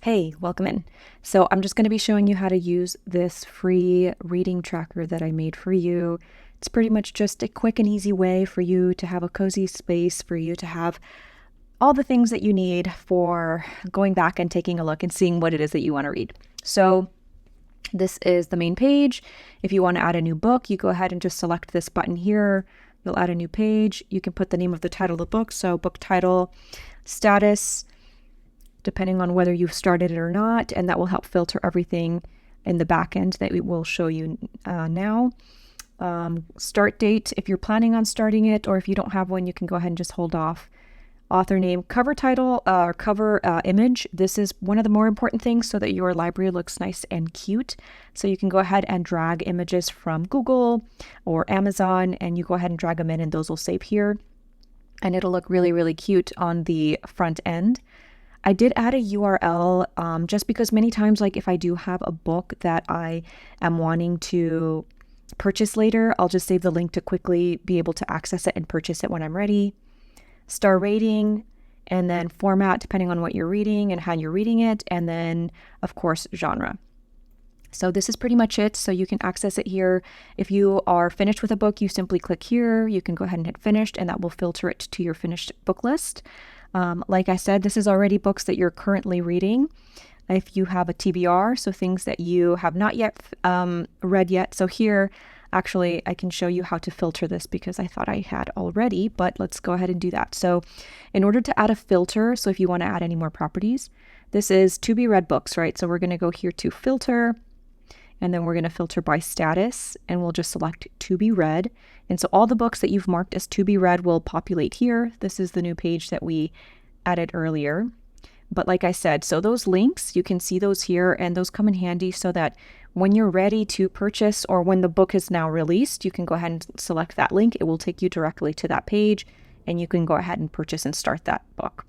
Hey, welcome in. So I'm just going to be showing you how to use this free reading tracker that I made for you. It's pretty much just a quick and easy way for you to have a cozy space, for you to have all the things that you need for going back and taking a look and seeing what it is that you want to read. So this is the main page. If you want to add a new book, you go ahead and just select this button here. You'll add a new page. You can put the name of the title of the book. So book title, status, depending on whether you've started it or not, and that will help filter everything in the back end that we will show you now. Start date, if you're planning on starting it, or if you don't have one, you can go ahead and just hold off. Author name, cover title, or cover image. This is one of the more important things so that your library looks nice and cute. So you can go ahead and drag images from Google or Amazon, and you go ahead and drag them in, and those will save here. And it'll look really, really cute on the front end. I did add a URL just because many times, like if I do have a book that I am wanting to purchase later, I'll just save the link to quickly be able to access it and purchase it when I'm ready. Star rating, and then format depending on what you're reading and how you're reading it, and then of course genre. So this is pretty much it. So you can access it here. If you are finished with a book, you simply click here. You can go ahead and hit finished, and that will filter it to your finished book list. Like I said, this is already books that you're currently reading. If you have a TBR, so things that you have not yet read yet. So here, actually, I can show you how to filter this because I thought I had already, but let's go ahead and do that. So in order to add a filter, so if you want to add any more properties, this is to be read books, right? So we're going to go here to filter, and then we're going to filter by status, and we'll just select to be read. And so all the books that you've marked as to be read will populate here. This is the new page that we added earlier. But like I said, so those links, you can see those here, and those come in handy so that when you're ready to purchase or when the book is now released, you can go ahead and select that link. It will take you directly to that page, and you can go ahead and purchase and start that book.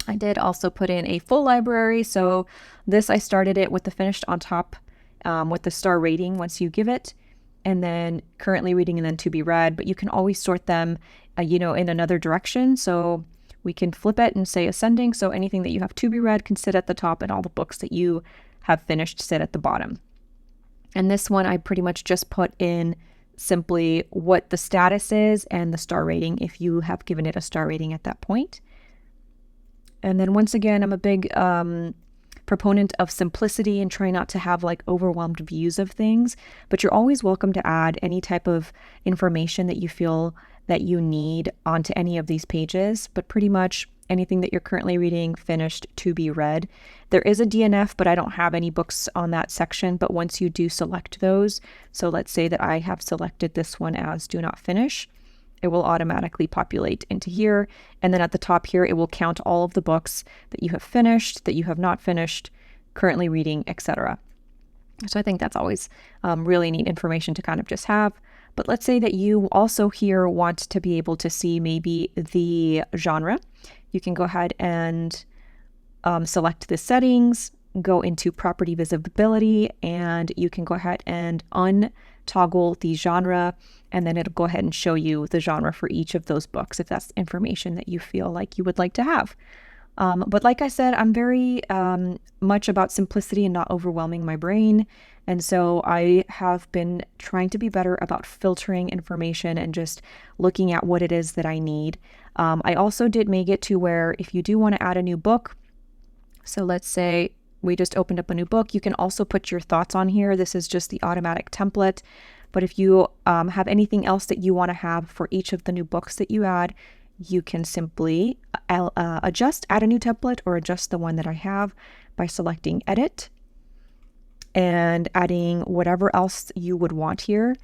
I did also put in a full library. So this, I started it with the finished on top, with the star rating once you give it, and then currently reading, and then to be read. But you can always sort them, in another direction. So we can flip it and say ascending. So anything that you have to be read can sit at the top, and all the books that you have finished sit at the bottom. And this one, I pretty much just put in simply what the status is and the star rating if you have given it a star rating at that point. And then once again, I'm a big proponent of simplicity and try not to have like overwhelmed views of things, but you're always welcome to add any type of information that you feel that you need onto any of these pages, but pretty much anything that you're currently reading, finished, to be read. There is a DNF, but I don't have any books on that section. But once you do select those, so let's say that I have selected this one as do not finish, it will automatically populate into here. And then at the top here, it will count all of the books that you have finished, that you have not finished, currently reading, etc. So I think that's always really neat information to kind of just have. But let's say that you also here want to be able to see maybe the genre. You can go ahead and select the settings, go into property visibility, and you can go ahead and untoggle the genre, and then it'll go ahead and show you the genre for each of those books if that's information that you feel like you would like to have. But like I said, I'm very much about simplicity and not overwhelming my brain. And so I have been trying to be better about filtering information and just looking at what it is that I need. I also did make it to where if you do want to add a new book, so let's say we just opened up a new book, you can also put your thoughts on here. This is just the automatic template. But if you have anything else that you want to have for each of the new books that you add, you can simply add a new template, or adjust the one that I have by selecting edit and adding whatever else you would want here.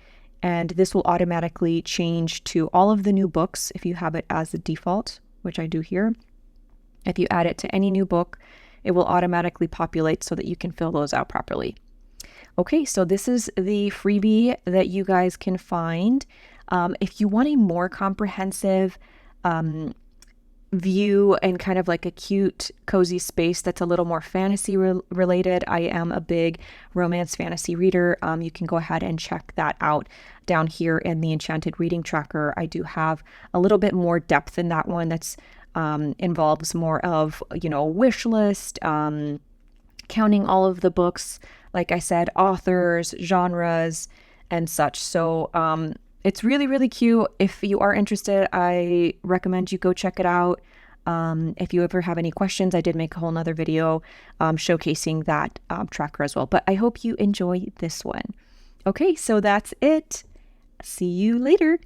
And this will automatically change to all of the new books if you have it as the default, which I do here. If you add it to any new book, it will automatically populate so that you can fill those out properly. Okay, so this is the freebie that you guys can find. If you want a more comprehensive view and kind of like a cute, cozy space that's a little more fantasy related, I am a big romance fantasy reader. You can go ahead and check that out down here in the Enchanted Reading Tracker. I do have a little bit more depth in that one that's involves more of, wish list, counting all of the books, like I said, authors, genres, and such. So it's really, really cute. If you are interested, I recommend you go check it out. If you ever have any questions, I did make a whole nother video showcasing that tracker as well. But I hope you enjoy this one. Okay, so that's it. See you later.